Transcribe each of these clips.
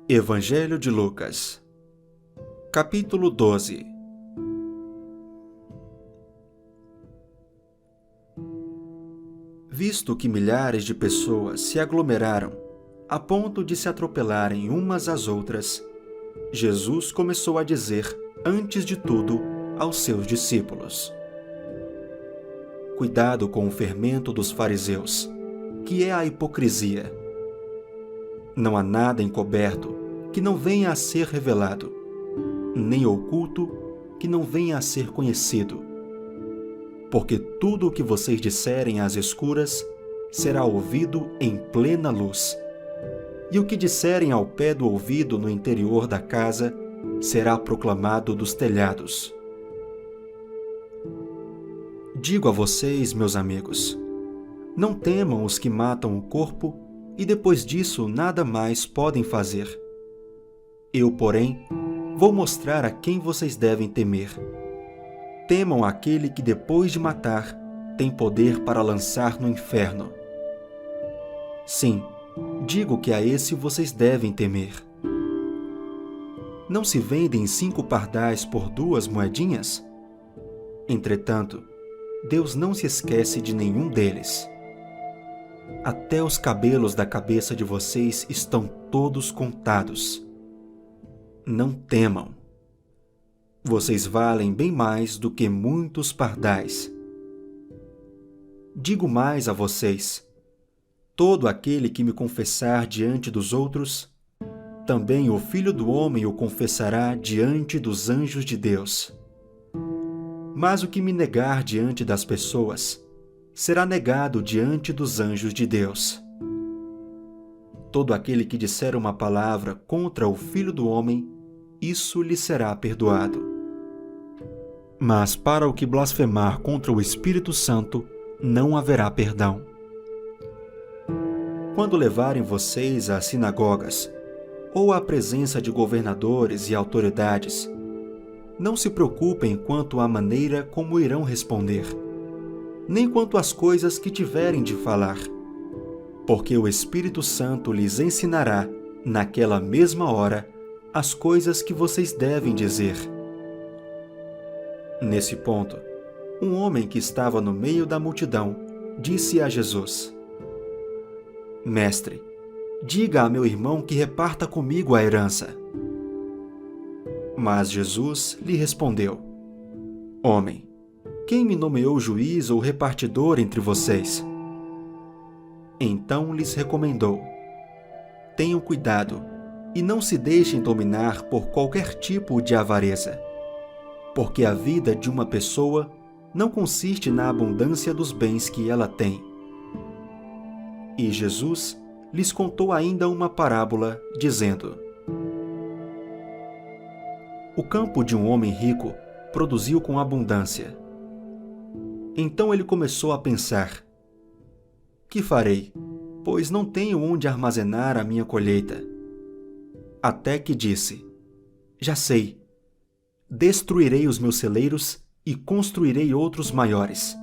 Evangelho de Lucas, capítulo 12. Visto que milhares de pessoas se aglomeraram a ponto de se atropelarem umas às outras, Jesus começou a dizer, antes de tudo, aos seus discípulos: Cuidado com o fermento dos fariseus, que é a hipocrisia. Não há nada encoberto que não venha a ser revelado, nem oculto que não venha a ser conhecido. Porque tudo o que vocês disserem às escuras será ouvido em plena luz, e o que disserem ao pé do ouvido no interior da casa será proclamado dos telhados. Digo a vocês, meus amigos, não temam os que matam o corpo e depois disso nada mais podem fazer. Eu, porém, vou mostrar a quem vocês devem temer. Temam aquele que depois de matar tem poder para lançar no inferno. Sim, digo que a esse vocês devem temer. Não se vendem 5 pardais por 2 moedinhas? Entretanto, Deus não se esquece de nenhum deles. Até os cabelos da cabeça de vocês estão todos contados. Não temam. Vocês valem bem mais do que muitos pardais. Digo mais a vocês: todo aquele que me confessar diante dos outros, também o Filho do Homem o confessará diante dos anjos de Deus. Mas o que me negar diante das pessoas, será negado diante dos anjos de Deus. Todo aquele que disser uma palavra contra o Filho do Homem, isso lhe será perdoado. Mas para o que blasfemar contra o Espírito Santo, não haverá perdão. Quando levarem vocês às sinagogas, ou à presença de governadores e autoridades, não se preocupem quanto à maneira como irão responder, nem quanto às coisas que tiverem de falar, porque o Espírito Santo lhes ensinará, naquela mesma hora, as coisas que vocês devem dizer. Nesse ponto, um homem que estava no meio da multidão disse a Jesus: Mestre, diga a meu irmão que reparta comigo a herança. Mas Jesus lhe respondeu: Homem, quem me nomeou juiz ou repartidor entre vocês? Então lhes recomendou: Tenham cuidado e não se deixem dominar por qualquer tipo de avareza, porque a vida de uma pessoa não consiste na abundância dos bens que ela tem. E Jesus lhes contou ainda uma parábola, dizendo: O campo de um homem rico produziu com abundância. Então ele começou a pensar: Que farei, pois não tenho onde armazenar a minha colheita? Até que disse: Já sei, destruirei os meus celeiros e construirei outros maiores,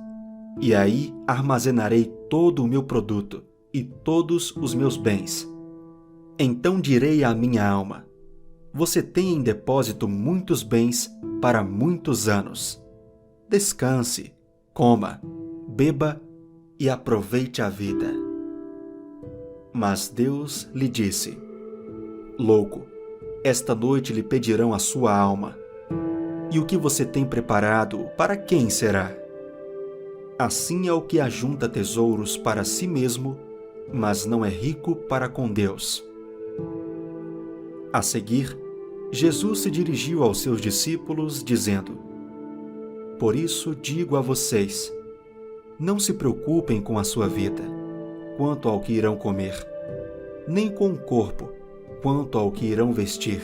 e aí armazenarei todo o meu produto e todos os meus bens. Então direi à minha alma: Você tem em depósito muitos bens para muitos anos. Descanse, coma, beba e aproveite a vida. Mas Deus lhe disse: Louco, esta noite lhe pedirão a sua alma. E o que você tem preparado, para quem será? Assim é o que ajunta tesouros para si mesmo, mas não é rico para com Deus. A seguir, Jesus se dirigiu aos seus discípulos, dizendo: Por isso digo a vocês, não se preocupem com a sua vida, quanto ao que irão comer, nem com o corpo, quanto ao que irão vestir.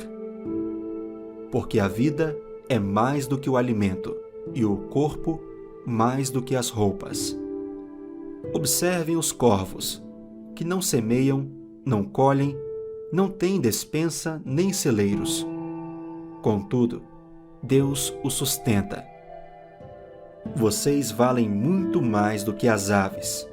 Porque a vida é mais do que o alimento, e o corpo mais do que as roupas. Observem os corvos, que não semeiam, não colhem, não têm despensa nem celeiros. Contudo, Deus os sustenta. Vocês valem muito mais do que as aves.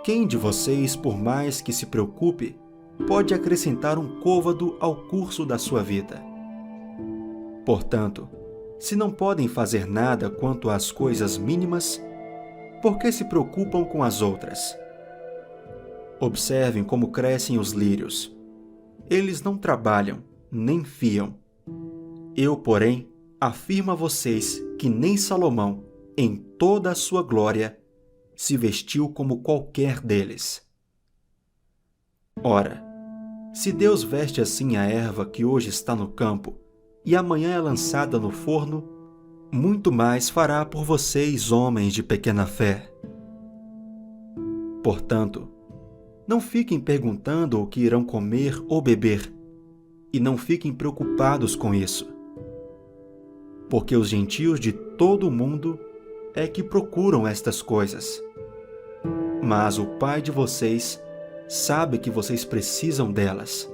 Quem de vocês, por mais que se preocupe, pode acrescentar um côvado ao curso da sua vida. Portanto, se não podem fazer nada quanto às coisas mínimas, por que se preocupam com as outras? Observem como crescem os lírios. Eles não trabalham, nem fiam. Eu, porém, afirmo a vocês que nem Salomão, em toda a sua glória, se vestiu como qualquer deles. Ora, se Deus veste assim a erva que hoje está no campo e amanhã é lançada no forno, muito mais fará por vocês, homens de pequena fé. Portanto, não fiquem perguntando o que irão comer ou beber, e não fiquem preocupados com isso. Porque os gentios de todo o mundo é que procuram estas coisas. Mas o Pai de vocês sabe que vocês precisam delas.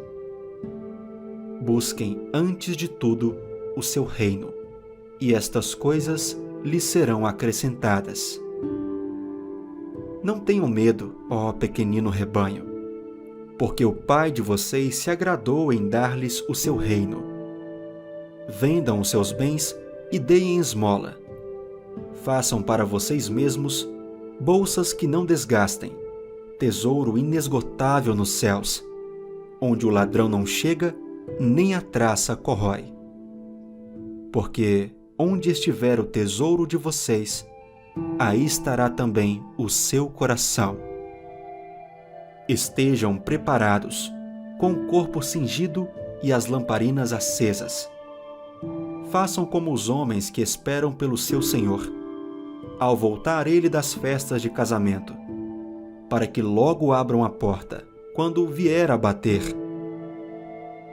Busquem antes de tudo o seu reino, e estas coisas lhes serão acrescentadas. Não tenham medo, ó pequenino rebanho, porque o Pai de vocês se agradou em dar-lhes o seu reino. Vendam os seus bens e deem esmola. Façam para vocês mesmos bolsas que não desgastem, tesouro inesgotável nos céus, onde o ladrão não chega, nem a traça corrói. Porque onde estiver o tesouro de vocês, aí estará também o seu coração. Estejam preparados, com o corpo cingido e as lamparinas acesas. Façam como os homens que esperam pelo seu Senhor, ao voltar ele das festas de casamento, para que logo abram a porta, quando vier a bater.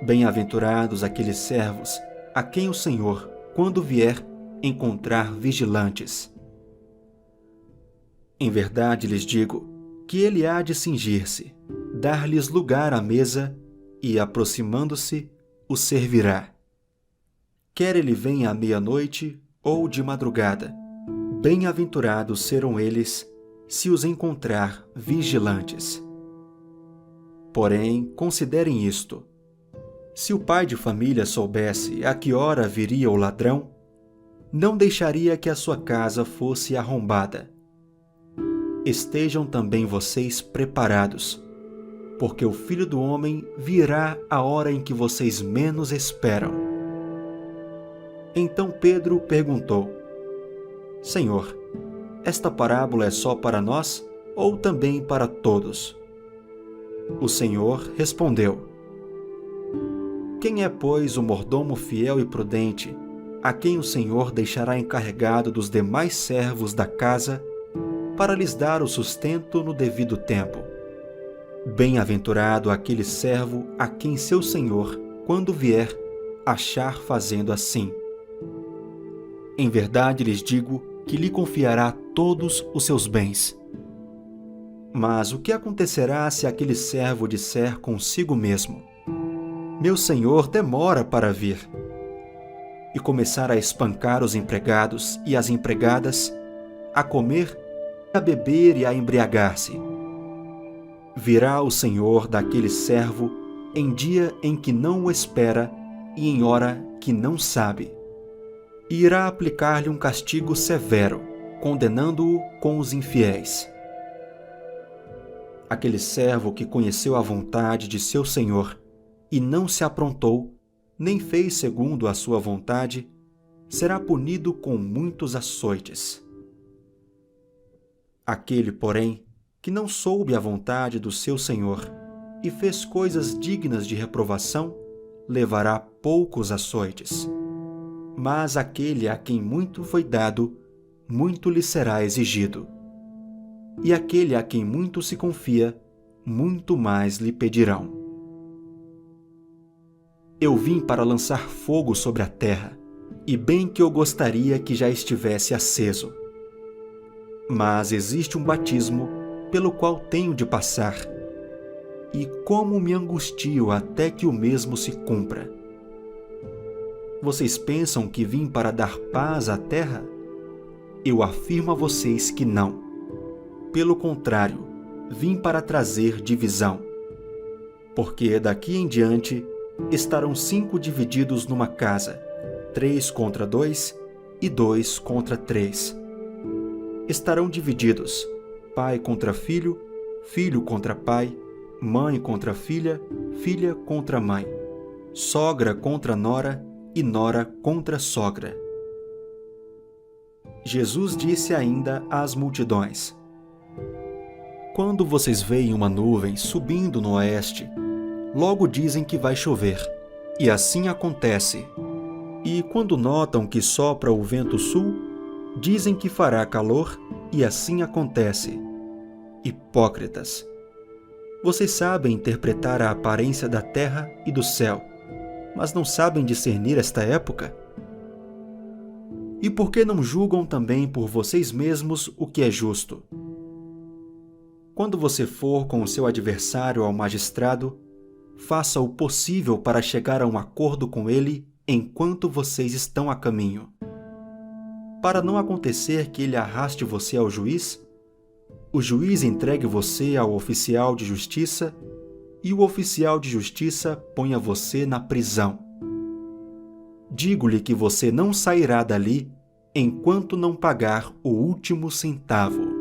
Bem-aventurados aqueles servos, a quem o Senhor, quando vier, encontrar vigilantes. Em verdade lhes digo que ele há de cingir-se, dar-lhes lugar à mesa e, aproximando-se, os servirá. Quer ele venha à meia-noite ou de madrugada, bem-aventurados serão eles se os encontrar vigilantes. Porém, considerem isto: se o pai de família soubesse a que hora viria o ladrão, não deixaria que a sua casa fosse arrombada. Estejam também vocês preparados, porque o Filho do Homem virá à hora em que vocês menos esperam. Então Pedro perguntou: Senhor, esta parábola é só para nós ou também para todos? O Senhor respondeu: Quem é, pois, o mordomo fiel e prudente, a quem o Senhor deixará encarregado dos demais servos da casa, para lhes dar o sustento no devido tempo? Bem-aventurado aquele servo a quem seu senhor, quando vier, achar fazendo assim. Em verdade lhes digo que lhe confiará todos os seus bens. Mas o que acontecerá se aquele servo disser consigo mesmo: Meu senhor demora para vir? E começar a espancar os empregados e as empregadas, a comer, a beber e a embriagar-se. Virá o senhor daquele servo em dia em que não o espera e em hora que não sabe, e irá aplicar-lhe um castigo severo, condenando-o com os infiéis. Aquele servo que conheceu a vontade de seu senhor e não se aprontou, nem fez segundo a sua vontade, será punido com muitos açoites. Aquele, porém, que não soube a vontade do seu senhor e fez coisas dignas de reprovação, levará poucos açoites. Mas aquele a quem muito foi dado, muito lhe será exigido. E aquele a quem muito se confia, muito mais lhe pedirão. Eu vim para lançar fogo sobre a terra, e bem que eu gostaria que já estivesse aceso. Mas existe um batismo pelo qual tenho de passar, e como me angustio até que o mesmo se cumpra. Vocês pensam que vim para dar paz à terra? Eu afirmo a vocês que não. Pelo contrário, vim para trazer divisão. porque daqui em diante estarão 5 divididos numa casa, 3 contra 2 e 2 contra 3. Estarão divididos, pai contra filho, filho contra pai, mãe contra filha, filha contra mãe, sogra contra nora e nora contra sogra. Jesus disse ainda às multidões: quando vocês veem uma nuvem subindo no oeste, logo dizem que vai chover, e assim acontece. E quando notam que sopra o vento sul, dizem que fará calor, e assim acontece. Hipócritas! Vocês sabem interpretar a aparência da terra e do céu, mas não sabem discernir esta época? E por que não julgam também por vocês mesmos o que é justo? Quando você for com o seu adversário ao magistrado, faça o possível para chegar a um acordo com ele enquanto vocês estão a caminho. Para não acontecer que ele arraste você ao juiz, o juiz entregue você ao oficial de justiça e o oficial de justiça ponha você na prisão. Digo-lhe que você não sairá dali enquanto não pagar o último centavo.